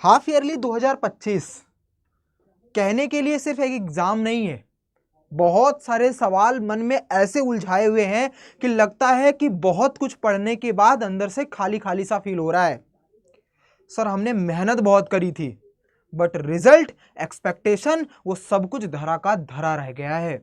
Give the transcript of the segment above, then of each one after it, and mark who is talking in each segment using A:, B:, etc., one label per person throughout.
A: Half yearly 2025 कहने के लिए सिर्फ एक एग्जाम नहीं है। बहुत सारे सवाल मन में ऐसे उलझाए हुए हैं कि लगता है कि बहुत कुछ पढ़ने के बाद अंदर से खाली खाली सा फील हो रहा है। सर हमने मेहनत बहुत करी थी, बट रिजल्ट, एक्सपेक्टेशन, वो सब कुछ धरा का धरा रह गया है।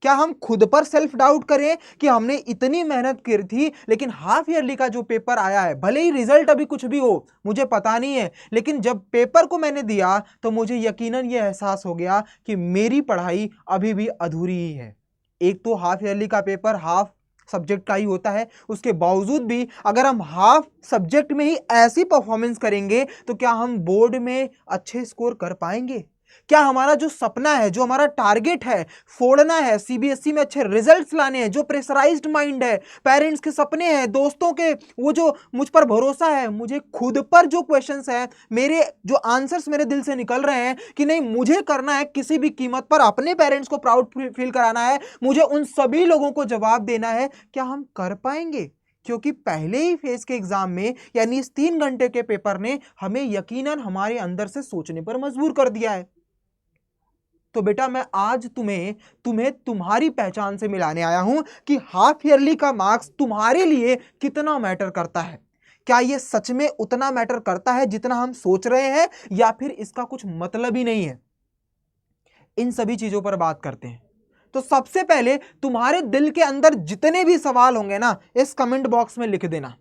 A: क्या हम खुद पर सेल्फ डाउट करें कि हमने इतनी मेहनत की थी, लेकिन हाफ ईयरली का जो पेपर आया है, भले ही रिजल्ट अभी कुछ भी हो मुझे पता नहीं है, लेकिन जब पेपर को मैंने दिया तो मुझे यकीनन ये एहसास हो गया कि मेरी पढ़ाई अभी भी अधूरी ही है। एक तो हाफ ईयरली का पेपर हाफ सब्जेक्ट का ही होता है, उसके बावजूद भी अगर हम हाफ सब्जेक्ट में ही ऐसी परफॉर्मेंस करेंगे तो क्या हम बोर्ड में अच्छे स्कोर कर पाएंगे? क्या हमारा जो सपना है, जो हमारा टारगेट है, फोड़ना है, सीबीएसई में अच्छे रिजल्ट्स लाने हैं, जो प्रेशराइज्ड माइंड है, पेरेंट्स के सपने हैं, दोस्तों के वो जो मुझ पर भरोसा है, मुझे खुद पर जो क्वेश्चंस हैं, मेरे जो आंसर्स मेरे दिल से निकल रहे हैं कि नहीं मुझे करना है किसी भी कीमत पर, अपने पेरेंट्स को प्राउड फील कराना है, मुझे उन सभी लोगों को जवाब देना है, क्या हम कर पाएंगे? क्योंकि पहले ही फेज के एग्जाम में यानी इस 3 घंटे के पेपर ने हमें यकीनन हमारे अंदर से सोचने पर मजबूर कर दिया है। तो बेटा मैं आज तुम्हें तुम्हारी पहचान से मिलाने आया हूं कि हाफ ईयरली का मार्क्स तुम्हारे लिए कितना मैटर करता है। क्या यह सच में उतना मैटर करता है जितना हम सोच रहे हैं, या फिर इसका कुछ मतलब ही नहीं है? इन सभी चीजों पर बात करते हैं। तो सबसे पहले तुम्हारे दिल के अंदर जितने भी सवाल होंगे ना, इस कमेंट बॉक्स में लिख देना।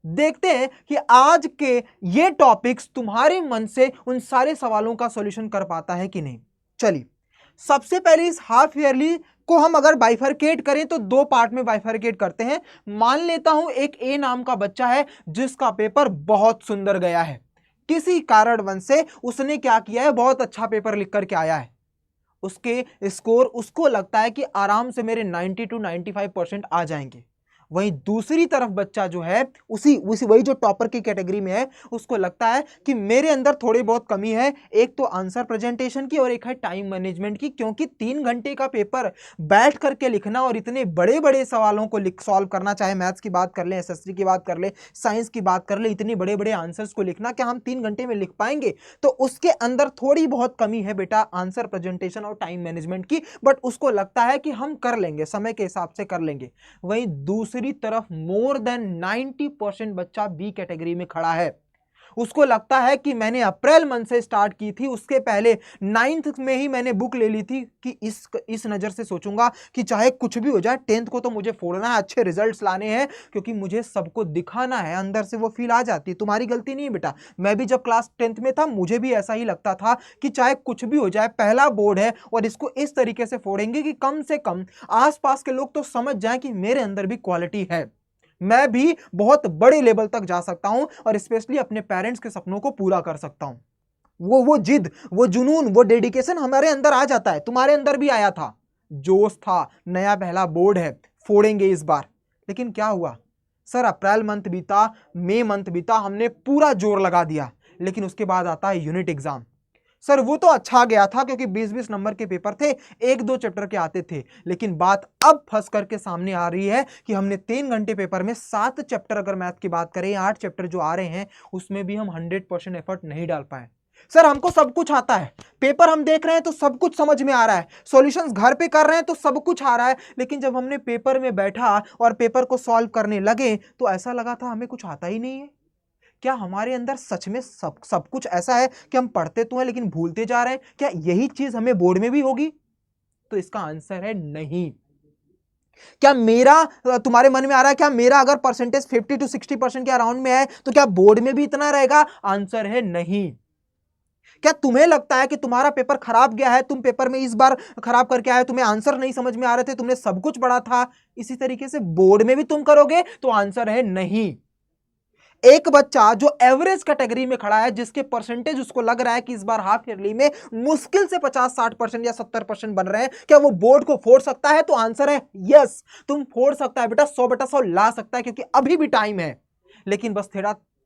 A: देखते हैं कि आज के ये टॉपिक्स तुम्हारे मन से उन सारे सवालों का सॉल्यूशन कर पाता है कि नहीं। चलिए सबसे पहले इस हाफ ईयरली को हम अगर बाइफरकेट करें तो 2 पार्ट में बाइफरकेट करते हैं। मान लेता हूं एक ए नाम का बच्चा है जिसका पेपर बहुत सुंदर गया है, किसी कारणवश से उसने क्या किया है, बहुत अच्छा पेपर लिख करके आया है, उसके स्कोर उसको लगता है कि आराम से मेरे 90 to 95% आ जाएंगे। वहीं दूसरी तरफ बच्चा जो है उसी वही जो टॉपर की कैटेगरी में है, उसको लगता है कि मेरे अंदर थोड़ी बहुत कमी है, एक तो आंसर प्रेजेंटेशन की और एक है टाइम मैनेजमेंट की, क्योंकि 3 घंटे का पेपर बैठ करके लिखना और इतने बड़े बड़े सवालों को सॉल्व करना, चाहे मैथ्स की बात कर ले, एसएसटी की बात कर ले, साइंस की बात कर ले, इतने बड़े बड़े आंसर्स को लिखना क्या हम 3 घंटे में लिख पाएंगे? तो उसके अंदर थोड़ी बहुत कमी है बेटा आंसर प्रेजेंटेशन और टाइम मैनेजमेंट की, बट उसको लगता है कि हम कर लेंगे, समय के हिसाब से कर लेंगे। वहीं दूसरी तरफ मोर देन 90% बच्चा बी कैटेगरी में खड़ा है, उसको लगता है कि मैंने अप्रैल मंथ से स्टार्ट की थी, उसके पहले 9th में ही मैंने बुक ले ली थी कि इस नजर से सोचूंगा कि चाहे कुछ भी हो जाए 10th को तो मुझे फोड़ना है, अच्छे रिजल्ट्स लाने हैं, क्योंकि मुझे सबको दिखाना है। अंदर से वो फील आ जाती है। तुम्हारी गलती नहीं है बेटा, मैं भी जब क्लास 10th में था मुझे भी ऐसा ही लगता था कि चाहे कुछ भी हो जाए, पहला बोर्ड है और इसको इस तरीके से फोड़ेंगे कि कम से कम आसपास के लोग तो समझ जाएं कि मेरे अंदर भी क्वालिटी है, मैं भी बहुत बड़े लेवल तक जा सकता हूं और स्पेशली अपने पेरेंट्स के सपनों को पूरा कर सकता हूं। वो जिद, वो जुनून, वो डेडिकेशन हमारे अंदर आ जाता है। तुम्हारे अंदर भी आया था, जोश था, नया पहला बोर्ड है, फोड़ेंगे इस बार। लेकिन क्या हुआ सर, अप्रैल मंथ बीता, मई मंथ बीता, हमने पूरा जोर लगा दिया, लेकिन उसके बाद आता है यूनिट एग्जाम। सर वो तो अच्छा गया था क्योंकि 20-20 नंबर के पेपर थे, 1-2 चैप्टर के आते थे, लेकिन बात अब फंस करके सामने आ रही है कि हमने 3 घंटे पेपर में 7 चैप्टर, अगर मैथ की बात करें 8 चैप्टर जो आ रहे हैं, उसमें भी हम 100% एफर्ट नहीं डाल पाए। सर हमको सब कुछ आता है, पेपर हम देख रहे हैं तो सब कुछ समझ में आ रहा है, सॉल्यूशंस घर पे कर रहे हैं तो सब कुछ आ रहा है, लेकिन जब हमने पेपर में बैठा और पेपर को सॉल्व करने लगे तो ऐसा लगा था हमें कुछ आता ही नहीं है। क्या हमारे अंदर सच में सब कुछ ऐसा है कि हम पढ़ते तो हैं लेकिन भूलते जा रहे हैं? क्या यही चीज हमें बोर्ड में भी होगी? तो इसका आंसर है नहीं। क्या मेरा, तुम्हारे मन में आ रहा है क्या मेरा अगर परसेंटेज 50 to 60% के अराउंड में है तो क्या बोर्ड में भी इतना रहेगा? आंसर है नहीं। क्या तुम्हें लगता है कि तुम्हारा पेपर खराब गया है, तुम पेपर में इस बार खराब करके आए, तुम्हें आंसर नहीं समझ में आ रहे थे, तुमने सब कुछ पढ़ा था, इसी तरीके से बोर्ड में भी तुम करोगे? तो आंसर है नहीं। एक बच्चा जो एवरेज कैटेगरी में खड़ा है, जिसके परसेंटेज उसको लग रहा है कि इस बार हाफ ईयरली में मुश्किल से 50-60% या 70% बन रहे हैं, क्या वो बोर्ड को फोड़ सकता है? तो आंसर है यस, तुम फोड़ सकता है बेटा, 100/100 ला सकता है, क्योंकि अभी भी टाइम है। लेकिन बस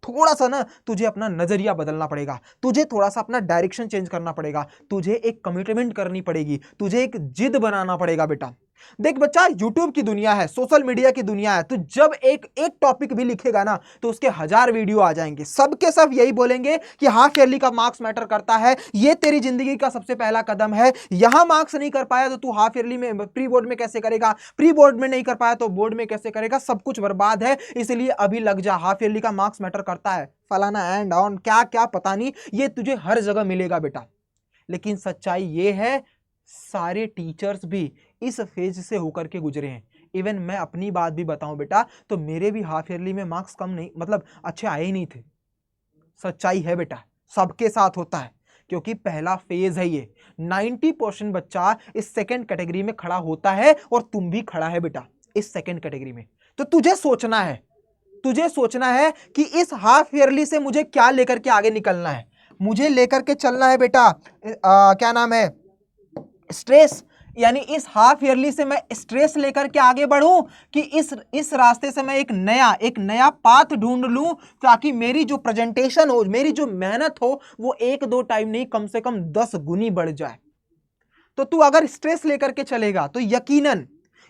A: थोड़ा सा ना तुझे अपना नजरिया बदलना पड़ेगा, तुझे थोड़ा सा अपना डायरेक्शन चेंज करना पड़ेगा, तुझे एक कमिटमेंट करनी पड़ेगी, तुझे एक जिद बनाना पड़ेगा बेटा। देख बच्चा, यूट्यूब की दुनिया है, सोशल मीडिया की दुनिया है, तो जब एक एक टॉपिक भी लिखेगा ना तो उसके 1000 वीडियो आ जाएंगे, सबके सब यही बोलेंगे कि हाफ ईयरली का मार्क्स मैटर करता है, ये तेरी जिंदगी का सबसे पहला कदम है, यहां मार्क्स नहीं कर पाया तो तू हाफ ईयरली में प्री बोर्ड में कैसे करेगा, प्री बोर्ड में नहीं कर पाया तो बोर्ड में कैसे करेगा, सब कुछ बर्बाद है, इसलिए अभी लग जा, हाफ ईयरली का मार्क्स मैटर करता है, फलाना एंड ऑन क्या क्या पता नहीं, ये तुझे हर जगह मिलेगा बेटा। लेकिन सच्चाई ये है, सारे टीचर्स भी इस फेज से होकर के गुजरे हैं। इवन मैं अपनी बात भी बताऊं बेटा, तो मेरे भी हाफ ईयरली में मार्क्स कम नहीं, मतलब अच्छे आए ही नहीं थे। सच्चाई है बेटा, सबके साथ होता है, क्योंकि पहला फेज है ये। 90% बच्चा इस सेकंड कैटेगरी में खड़ा होता है, और तुम भी खड़ा है बेटा इस सेकंड कैटेगरी में। तो तुझे सोचना है कि इस हाफ ईयरली से मुझे क्या लेकर के आगे निकलना है। मुझे लेकर के चलना है बेटा क्या नाम है, स्ट्रेस, यानी इस हाफ ईयरली से मैं स्ट्रेस लेकर के आगे बढ़ूं कि इस रास्ते से मैं एक नया पाथ ढूंढ लूं, ताकि मेरी जो प्रेजेंटेशन हो, मेरी जो मेहनत हो, वो 1-2 टाइम नहीं, कम से कम 10 गुनी बढ़ जाए। तो तू अगर स्ट्रेस लेकर के चलेगा तो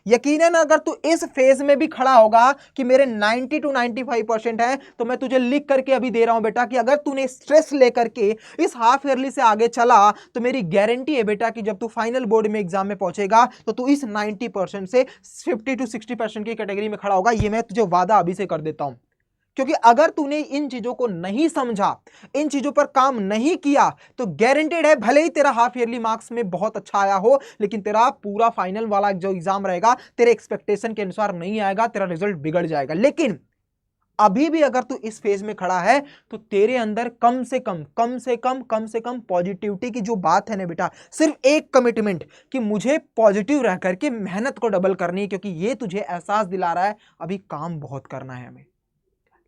A: यकीनन अगर तू इस फेज में भी खड़ा होगा कि मेरे 90 to 95% है, तो मैं तुझे लिख करके अभी दे रहा हूं बेटा कि अगर तूने स्ट्रेस लेकर के इस हाफ ईयरली से आगे चला, तो मेरी गारंटी है बेटा कि जब तू फाइनल बोर्ड में एग्जाम में पहुंचेगा तो तू इस 90% से 50 to 60% की कैटेगरी में खड़ा होगा। ये मैं तुझे वादा अभी से कर देता हूं, क्योंकि अगर तूने इन चीजों को नहीं समझा, इन चीजों पर काम नहीं किया, तो गारंटेड है भले ही तेरा हाफ ईयरली मार्क्स में बहुत अच्छा आया हो, लेकिन तेरा पूरा फाइनल वाला जो एग्जाम रहेगा तेरे एक्सपेक्टेशन के अनुसार नहीं आएगा, तेरा रिजल्ट बिगड़ जाएगा। लेकिन अभी भी अगर तू इस फेज में खड़ा है, तो तेरे अंदर कम से कम पॉजिटिविटी की जो बात है ना बेटा, सिर्फ एक कमिटमेंट कि मुझे पॉजिटिव रह करके मेहनत को डबल करनी है, क्योंकि ये तुझे एहसास दिला रहा है अभी काम बहुत करना है हमें।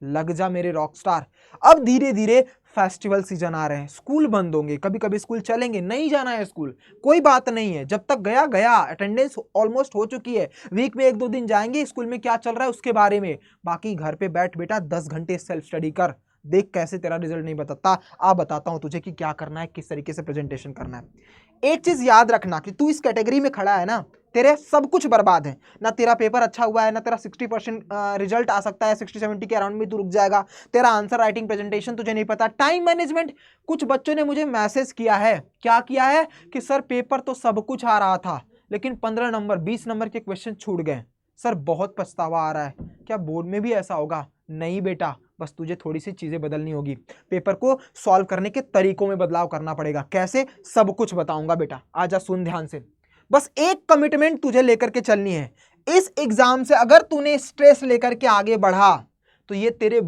A: लग जा मेरे रॉकस्टार। अब धीरे धीरे फेस्टिवल सीजन आ रहे हैं, स्कूल बंद होंगे, कभी कभी स्कूल चलेंगे, नहीं जाना है स्कूल, कोई बात नहीं है, जब तक गया, अटेंडेंस ऑलमोस्ट हो चुकी है, वीक में 1-2 दिन जाएंगे, स्कूल में क्या चल रहा है उसके बारे में, बाकी घर पे बैठ बेटा 10 घंटे सेल्फ स्टडी कर, देख कैसे तेरा रिजल्ट नहीं बताता, अब बताता हूं तुझे कि क्या करना है, किस तरीके से प्रेजेंटेशन करना है। एक चीज याद रखना कि तू इस कैटेगरी में खड़ा है ना, तेरे सब कुछ बर्बाद है, ना तेरा पेपर अच्छा हुआ है, ना तेरा 60% रिजल्ट आ सकता है, 60-70 के अराउंड में तू रुक जाएगा, तेरा आंसर राइटिंग प्रेजेंटेशन तुझे नहीं पता, टाइम मैनेजमेंट। कुछ बच्चों ने मुझे मैसेज किया है, क्या किया है कि सर पेपर तो सब कुछ आ रहा था, लेकिन 15 नंबर 20 नंबर के क्वेश्चन छूट गए, सर बहुत पछतावा आ रहा है, क्या बोर्ड में भी ऐसा होगा? नहीं बेटा, बस तुझे थोड़ी सी चीजें बदलनी होगी, पेपर को सॉल्व करने के तरीकों में बदलाव करना पड़ेगा। कैसे? सब कुछ बताऊंगा बेटा, आजा सुन ध्यान से। बस एक कमिटमेंट तुझे लेकर के चलनी है, इस एग्जाम से अगर तूने स्ट्रेस लेकर के आगे बढ़ा तो ये तेरे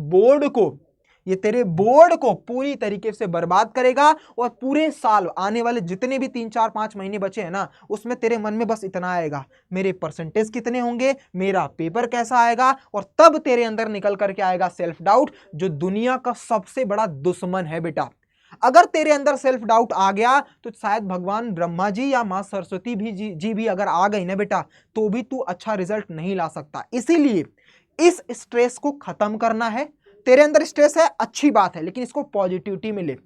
A: बोर्ड को पूरी तरीके से बर्बाद करेगा, और पूरे साल आने वाले जितने भी 3-4-5 महीने बचे हैं ना, उसमें तेरे मन में बस इतना आएगा, मेरे परसेंटेज कितने होंगे, मेरा पेपर कैसा आएगा, और तब तेरे अंदर निकल करके आएगा सेल्फ डाउट, जो दुनिया का सबसे बड़ा दुश्मन है बेटा। अगर तेरे अंदर सेल्फ डाउट आ गया तो शायद भगवान ब्रह्मा जी या मां सरस्वती जी भी अगर आ गई ना बेटा, तो भी तू अच्छा रिजल्ट नहीं ला सकता। इसीलिए इस स्ट्रेस को खत्म करना है। तेरे अंदर स्ट्रेस है, अच्छी बात है, लेकिन इसको पॉजिटिविटी में ले,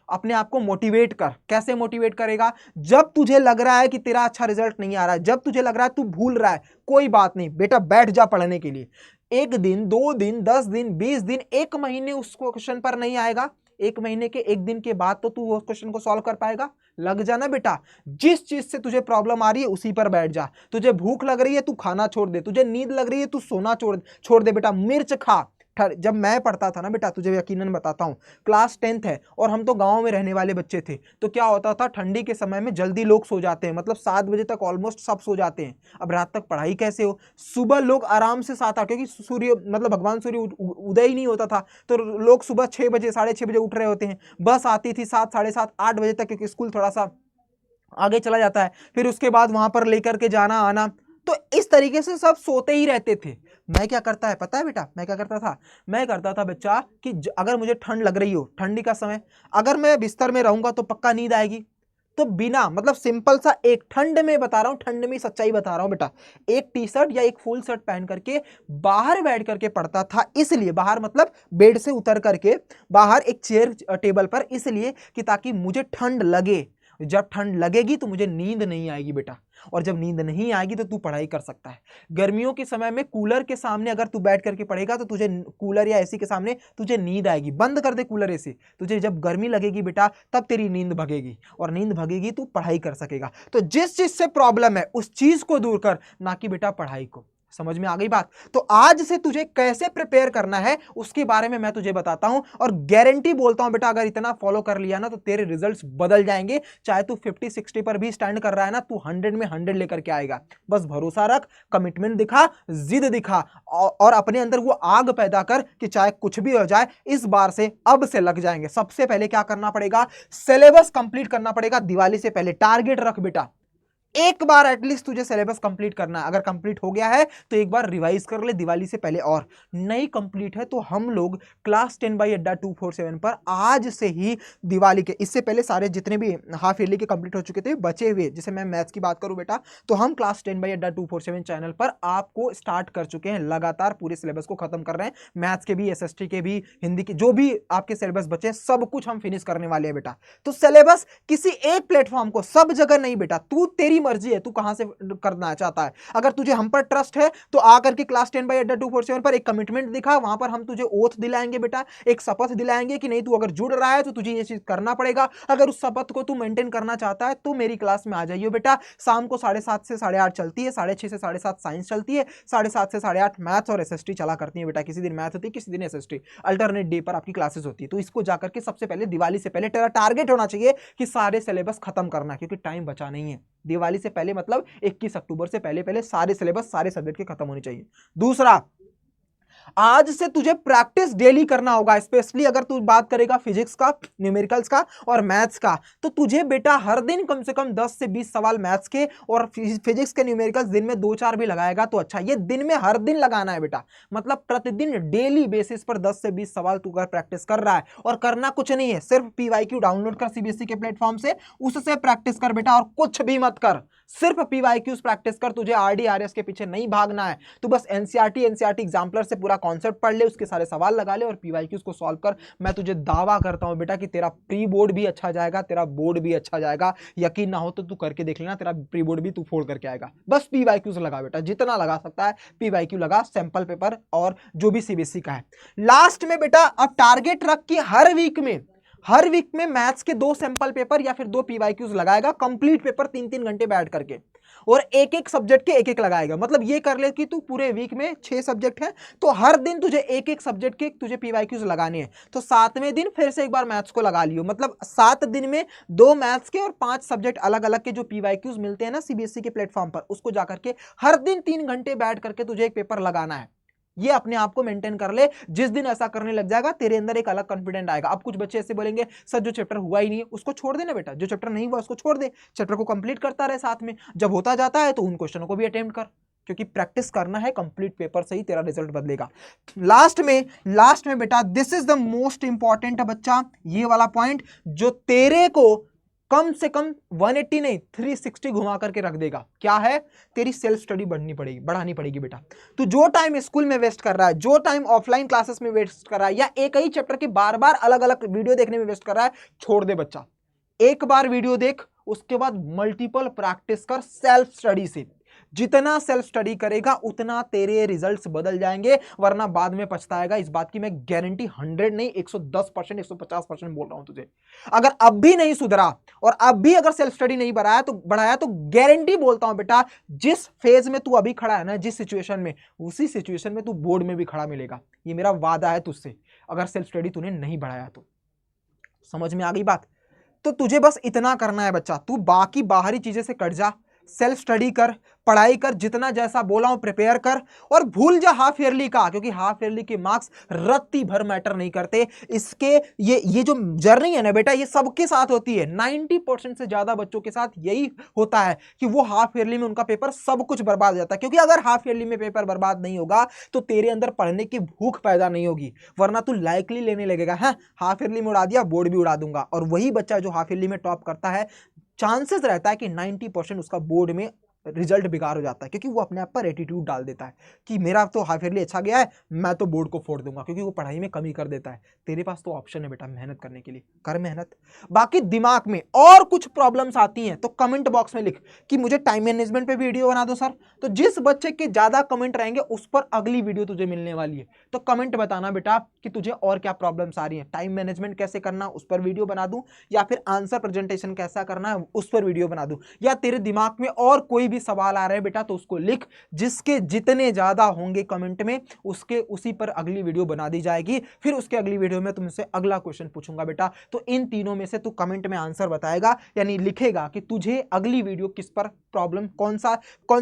A: अपने आप को मोटिवेट कर। कैसे मोटिवेट करेगा? जब तुझे लग रहा है कि तेरा अच्छा रिजल्ट नहीं आ रहा है, जब तुझे लग रहा है तू भूल रहा है, कोई बात नहीं बेटा, बैठ जा पढ़ने के लिए। 1 दिन 2 दिन 10 दिन 20 दिन 1 महीने उस क्वेश्चन पर नहीं आएगा, 1 महीने के 1 दिन के बाद तो तू उस क्वेश्चन को सॉल्व कर पाएगा। लग जाना बेटा, जिस चीज से तुझे प्रॉब्लम आ रही है उसी पर बैठ जा। तुझे भूख लग रही है तू खाना छोड़ दे, तुझे नींद लग रही है तू सोना छोड़ दे बेटा, मिर्च खा। जब मैं पढ़ता था ना बेटा, तुझे यकीनन बताता हूँ, क्लास 10th है और हम तो गांव में रहने वाले बच्चे थे, तो क्या होता था, ठंडी के समय में जल्दी लोग सो जाते हैं, मतलब 7 बजे तक ऑलमोस्ट सब सो जाते हैं। अब रात तक पढ़ाई कैसे हो? सुबह लोग आराम से 7 क्योंकि सूर्य मतलब भगवान सूर्य उदय ही नहीं होता था, तो लोग सुबह 6 बजे 6:30 बजे उठ रहे होते हैं। बस आती थी 7 साढ़े 7 8 बजे तक, क्योंकि स्कूल थोड़ा सा आगे चला जाता है, फिर उसके बाद वहां पर लेकर के जाना आना, तो इस तरीके से सब सोते ही रहते थे। मैं क्या करता है पता है बेटा, मैं क्या करता था? मैं करता था बच्चा कि अगर मुझे ठंड लग रही हो, ठंडी का समय, अगर मैं बिस्तर में रहूंगा तो पक्का नींद आएगी, तो बिना मतलब सिंपल सा एक, ठंड में बता रहा हूं, ठंड में सच्चाई बता रहा हूं बेटा, एक टी शर्ट या एक फुल शर्ट पहन करके बाहर बैठ करके पढ़ता था। इसलिए बाहर मतलब बेड से उतर करके बाहर एक चेयर टेबल पर, इसलिए कि ताकि मुझे ठंड लगे, जब ठंड लगेगी तो मुझे नींद नहीं आएगी बेटा, और जब नींद नहीं आएगी तो तू पढ़ाई कर सकता है। गर्मियों के समय में कूलर के सामने अगर तू बैठ करके पढ़ेगा तो तुझे कूलर या एसी के सामने तुझे नींद आएगी। बंद कर दे कूलर एसी, तुझे जब गर्मी लगेगी बेटा तब तेरी नींद भगेगी, और नींद भगेगी तू पढ़ाई कर सकेगा। तो जिस चीज से प्रॉब्लम है उस चीज को दूर कर, ना कि बेटा पढ़ाई को। समझ में आ गई बात? तो आज से तुझे कैसे प्रिपेयर करना है उसके बारे में मैं तुझे बताता हूं, और गारंटी बोलता हूं बेटा, अगर इतना फॉलो कर लिया ना तो तेरे रिजल्ट्स बदल जाएंगे। चाहे तू 50-60 पर भी स्टैंड कर रहा है ना, तू 100 में 100 लेकर के आएगा। बस भरोसा रख, कमिटमेंट दिखा, जिद दिखा, और अपने अंदर वो आग पैदा कर कि चाहे कुछ भी हो जाए इस बार से अब से लग जाएंगे। सबसे पहले क्या करना पड़ेगा, सिलेबस कंप्लीट करना पड़ेगा दिवाली से पहले। टारगेट रख बेटा, एक बार एटलीस्ट तुझे सिलेबस कंप्लीट करना है। अगर कंप्लीट हो गया है तो एक बार रिवाइज कर ले दिवाली से पहले, और नहीं कंप्लीट है तो हम लोग क्लास 10 बाई अड्डा 247 पर आज से ही दिवाली के इससे पहले सारे जितने भी हाफ ईयरली के कंप्लीट हो चुके थे बचे हुए, जैसे मैं मैथ्स की बात करूं बेटा, तो हम क्लास 10 बाई अड्डा 247 चैनल पर आपको स्टार्ट कर चुके हैं। लगातार पूरे सिलेबस को खत्म कर रहे हैं, मैथ्स के भी, एसएसटी के भी, हिंदी के, जो भी आपके सिलेबस बचे सब कुछ हम फिनिश करने वाले हैं बेटा। तो सिलेबस किसी एक प्लेटफॉर्म को, सब जगह नहीं बेटा, तू तेरी मर्जी है, तू कहां से करना चाहता है। अगर तुझे हम पर ट्रस्ट है तो आकर के क्लास 10 बाई अड्डा 247 पर एक कमिटमेंट दिखा, वहां पर हम तुझे ओथ दिलाएंगे बेटा, एक शपथ दिलाएंगे कि नहीं तू अगर जुड़ रहा है तो तुझे ये चीज करना पड़ेगा। अगर उस शपथ को तू मेंटेन करना चाहता है तो मेरी क्लास में आ जाइए बेटा। शाम को 7:30 से 8:30 चलती है, 6:30 से 7:30 साइंस चलती है, 7:30 से 8:30 मैथ्स और एसएसटी चला करती है बेटा। किसी दिन मैथ होती है, किसी दिन एसएसटी, अल्टरनेट डे पर आपकी क्लासेस होती है। तो इसको जाकर के सबसे पहले दिवाली से पहले तेरा टारगेट होना चाहिए कि सारे सिलेबस खत्म करना, क्योंकि टाइम बचा नहीं है। दिवाली से पहले मतलब 21 अक्टूबर से पहले पहले सारे सिलेबस, सारे सब्जेक्ट के खत्म होने चाहिए। दूसरा, आज से तुझे प्रैक्टिस डेली करना होगा। स्पेशली अगर तू बात करेगा फिजिक्स का, न्यूमेरिकल्स का और मैथ्स का, तो तुझे बेटा हर दिन कम से कम 10 से 20 सवाल मैथ्स के और फिजिक्स के, न्यूमेरिकल्स दिन में 2-4 भी लगाएगा तो अच्छा। ये दिन में हर दिन लगाना है बेटा, मतलब प्रतिदिन डेली बेसिस पर 10 से 20 सवाल तू अगर प्रैक्टिस कर रहा है, और करना कुछ नहीं है, सिर्फ पीवाईक्यू डाउनलोड कर सीबीएसई के प्लेटफॉर्म से, उससे प्रैक्टिस कर बेटा, और कुछ भी मत कर, सिर्फ पीवाईक्यूज प्रैक्टिस कर। तुझे आरडी आरएस के पीछे नहीं भागना है, तू बस एनसीईआरटी एग्जाम्पलर से पूरा कॉन्सेप्ट पढ़ ले, उसके सारे सवाल लगा ले और पीवाईक्यूज को सॉल्व कर। मैं तुझे दावा करता हूं बेटा कि तेरा प्री बोर्ड भी अच्छा जाएगा, तेरा बोर्ड भी अच्छा जाएगा। यकीन ना हो तो तू करके देख लेना, तेरा प्री बोर्ड भी तू फोड़ करके आएगा। बस पीवाईक्यूज लगा बेटा, जितना लगा सकता है पीवाईक्यू लगा, सैंपल पेपर और जो भी सीबीएसई का है। लास्ट में बेटा अब टारगेट रख के हर वीक में मैथ्स के 2 सैंपल पेपर या फिर 2 पीवाईक्यूज लगाएगा, कंप्लीट पेपर 3-3 घंटे बैठ करके, और एक सब्जेक्ट के एक लगाएगा। मतलब ये कर ले कि तू पूरे वीक में 6 सब्जेक्ट है तो हर दिन तुझे एक सब्जेक्ट के तुझे पीवाईक्यूज लगाने हैं। तो 7वें दिन फिर से एक बार मैथ्स को लगा लियो, मतलब 7 दिन में 2 मैथ्स के और 5 सब्जेक्ट अलग अलग के जो पीवाईक्यूज मिलते हैं ना सीबीएसई के प्लेटफॉर्म पर, उसको जाकर के हर दिन 3 घंटे बैठ करके तुझे एक पेपर लगाना है। ये अपने आप को मेंटेन कर ले। जिस दिन ऐसा करने लग जाएगा तेरे अंदर एक अलग कॉन्फिडेंट आएगा। अब कुछ बच्चे ऐसे बोलेंगे सर जो चैप्टर हुआ ही नहीं है उसको छोड़ देना बेटा, जो चैप्टर नहीं हुआ उसको छोड़ दे, चैप्टर को कंप्लीट करता रहे साथ में, जब होता जाता है तो उन क्वेश्चनों को भी अटेम्प्ट कर, क्योंकि प्रैक्टिस करना है, कंप्लीट पेपर से ही तेरा रिजल्ट बदलेगा। लास्ट में बेटा this is the most important बच्चा, ये वाला पॉइंट जो तेरे को कम से कम 180 नहीं 360 घुमा करके रख देगा। क्या है? तेरी सेल्फ स्टडी बढ़ानी पड़ेगी बेटा। तू जो टाइम स्कूल में वेस्ट कर रहा है, जो टाइम ऑफलाइन क्लासेस में वेस्ट कर रहा है, या एक ही चैप्टर के बार बार अलग अलग वीडियो देखने में वेस्ट कर रहा है, छोड़ दे बच्चा। एक बार वीडियो देख, उसके बाद मल्टीपल प्रैक्टिस कर सेल्फ स्टडी से। जितना सेल्फ स्टडी करेगा उतना तेरे रिजल्ट्स बदल जाएंगे, वरना बाद में पछताएगा। इस बात की मैं गारंटी 100 नहीं 110%, 150% बोल रहा हूं तुझे। अगर अब भी नहीं सुधरा और अब भी अगर सेल्फ स्टडी नहीं बढ़ाया तो गारंटी बोलता हूं बेटा, जिस फेज में तू अभी खड़ा है ना, जिस सिचुएशन में, उसी सिचुएशन में तू बोर्ड में भी खड़ा मिलेगा। ये मेरा वादा है तुझसे, अगर सेल्फ स्टडी तूने नहीं बढ़ाया तो। समझ में आ गई बात? तो तुझे बस इतना करना है बच्चा, तू बाकी बाहरी चीजें से कट जा, सेल्फ स्टडी कर, पढ़ाई कर, जितना जैसा बोला हूं प्रिपेयर कर, और भूल जा हाफ ईयरली का, क्योंकि हाफ ईयरली के मार्क्स रत्ती भर मैटर नहीं करते। इसके ये जो जर्नी है ना बेटा, ये सबके साथ होती है। 90% से ज्यादा बच्चों के साथ यही होता है कि वो हाफ ईयरली में उनका पेपर सब कुछ बर्बाद हो जाता है। क्योंकि अगर हाफ ईयरली में पेपर बर्बाद नहीं होगा तो तेरे अंदर पढ़ने की भूख पैदा नहीं होगी, वरना तू लाइकली लेने लगेगा, हाँ हाफ ईयरली में उड़ा दिया, बोर्ड भी उड़ा दूंगा। और वही बच्चा जो हाफ ईयरली में टॉप करता है, चांसेस रहता है कि 90% उसका बोर्ड में रिजल्ट बेकार हो जाता है, क्योंकि वो अपने आप पर एटीट्यूड डाल देता है कि मेरा तो हाफियरली अच्छा गया है, मैं तो बोर्ड को फोड़ दूंगा, क्योंकि वो पढ़ाई में कमी कर देता है। तेरे पास तो ऑप्शन है बेटा मेहनत करने के लिए, कर मेहनत। बाकी दिमाग में और कुछ प्रॉब्लम्स आती हैं तो कमेंट बॉक्स में लिख कि मुझे टाइम मैनेजमेंट पे वीडियो बना दो सर। तो जिस बच्चे के ज्यादा कमेंट रहेंगे उस पर अगली वीडियो तुझे मिलने वाली है। तो कमेंट बताना बेटा कि तुझे और क्या प्रॉब्लम्स आ रही हैं, टाइम मैनेजमेंट कैसे करना उस पर वीडियो बना दूं, या फिर आंसर प्रेजेंटेशन कैसा करना है उस पर वीडियो बना दूं, या तेरे दिमाग में और कोई भी सवाल आ रहा है बेटा तो उसको लिख। जिसके जितने ज्यादा होंगे कमेंट में उसके उसी पर अगली वीडियो बना दी जाएगी। फिर उसके अगली वीडियो में तुमसे अगला क्वेश्चन पूछूंगा बेटा। तो इन तीनों में से तू कमेंट में आंसर बताएगा, यानी लिखेगा कि तुझे अगली वीडियो किस पर प्रॉब्लम, कौन सी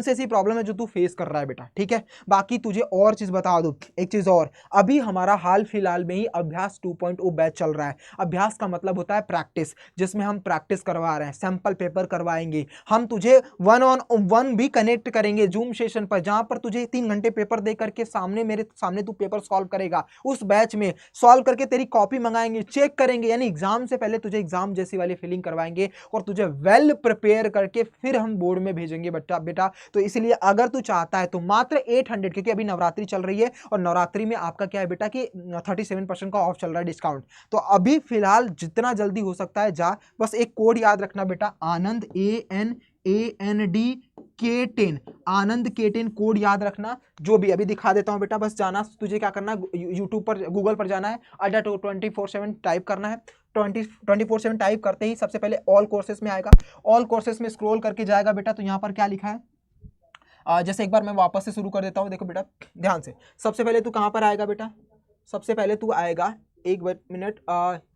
A: ऐसी प्रॉब्लम है जो तू फेस कर रहा है बेटा, ठीक है। बाकी तुझे और चीज बता दूं, एक चीज और, अभी हमारा हाल फिलहाल में ही अभ्यास 2.0 बैच चल रहा है। अभ्यास का मतलब होता है प्रैक्टिस, जिसमें हम प्रैक्टिस करवा रहे हैं, सैंपल पेपर करवाएंगे, हम तुझे 1-on-1 भी कनेक्ट करेंगे जूम सेशन पर, जहां पर तुझे 3 घंटे पेपर दे करके सामने मेरे सामने तू पेपर सॉल्व करेगा। उस बैच में सॉल्व करके तेरी कॉपी मंगाएंगे, चेक करेंगे, यानी एग्जाम से पहले तुझे एग्जाम जैसी वाली फीलिंग करवाएंगे और तुझे वेल प्रिपेयर करके फिर हम बोर्ड में भेजेंगे बेटा। तो इसलिए अगर तू चाहता है तो मात्र 800, क्योंकि अभी नवरात्रि चल रही है और नवरात्रि में आपका क्या है बेटा कि 37% का ऑफ चल रहा है, डिस्काउंट। तो अभी फिलहाल जितना जल्दी हो सकता है जा, बस एक कोड याद रखना बेटा, आनंद ANANDK10, आनंद K10 कोड याद रखना। जो भी अभी दिखा देता हूं बेटा, बस जाना, तुझे क्या करना है यूट्यूब पर, गूगल पर जाना है, अड्डा 24/7 टाइप करना है। 24/7 टाइप करते ही सबसे पहले ऑल कोर्सेज में आएगा, ऑल कोर्सेज में स्क्रॉल करके जाएगा बेटा, तो यहाँ पर क्या लिखा है, जैसे एक बार मैं वापस से शुरू कर देता हूँ, देखो बेटा ध्यान से। सबसे पहले तू कहाँ पर आएगा बेटा, सबसे पहले तू आएगा, एक मिनट,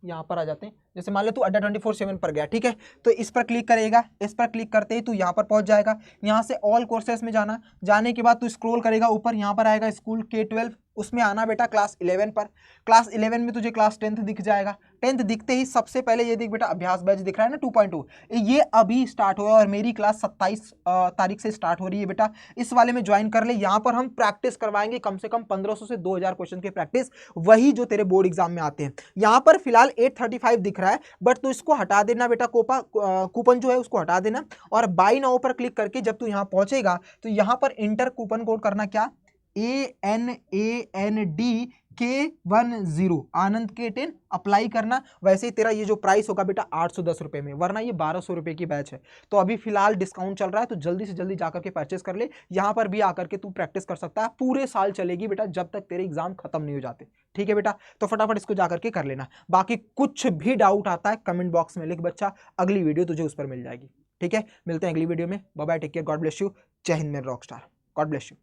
A: यहाँ पर आ जाते हैं। जैसे मान लो तू अड्डा 24/7 पर गया, ठीक है, तो इस पर क्लिक करेगा, इस पर क्लिक करते ही तू यहाँ पर पहुंच जाएगा। यहाँ से ऑल कोर्सेज में जाना, जाने के बाद तू स्क्रॉल करेगा ऊपर, यहाँ पर आएगा स्कूल K12, उसमें आना बेटा क्लास 11 पर। क्लास 11 में तुझे क्लास 10th दिख जाएगा। 10th दिखते ही सबसे पहले ये देख बेटा, अभ्यास बैच दिख रहा है ना 2.2, ये अभी स्टार्ट हुआ और मेरी क्लास 27 तारीख से स्टार्ट हो रही है बेटा। इस वाले में ज्वाइन कर ले। यहाँ पर हम प्रैक्टिस करवाएंगे कम से कम 1500 से 2000 क्वेश्चन की प्रैक्टिस, वही जो तेरे बोर्ड एग्जाम में आते हैं। यहाँ पर फिलहाल 835 दिख रहा है, बट तू इसको हटा देना बेटा, कूपन जो है उसको हटा देना, और बाय नाउ पर क्लिक करके जब तू यहाँ पहुंचेगा तो यहाँ पर इंटर कूपन कोड करना, क्या, ANANDK10, आनंद K10 अप्लाई करना। वैसे ही तेरा ये जो प्राइस होगा बेटा 810 रुपए में, वरना ये 1200 रुपए की बैच है। तो अभी फिलहाल डिस्काउंट चल रहा है, तो जल्दी से जल्दी जाकर के परचेस कर ले। यहाँ पर भी आकर के तू प्रैक्टिस कर सकता है, पूरे साल चलेगी बेटा, जब तक तेरे एग्जाम खत्म नहीं हो जाते, ठीक है बेटा। तो फटाफट इसको जाकर के कर लेना। बाकी कुछ भी डाउट आता है कमेंट बॉक्स में लिख बच्चा, अगली वीडियो तुझे उस पर मिल जाएगी, ठीक है। मिलते हैं अगली वीडियो में, bye bye, take care, god bless you, जय हिंद मेरे rock star, god bless you.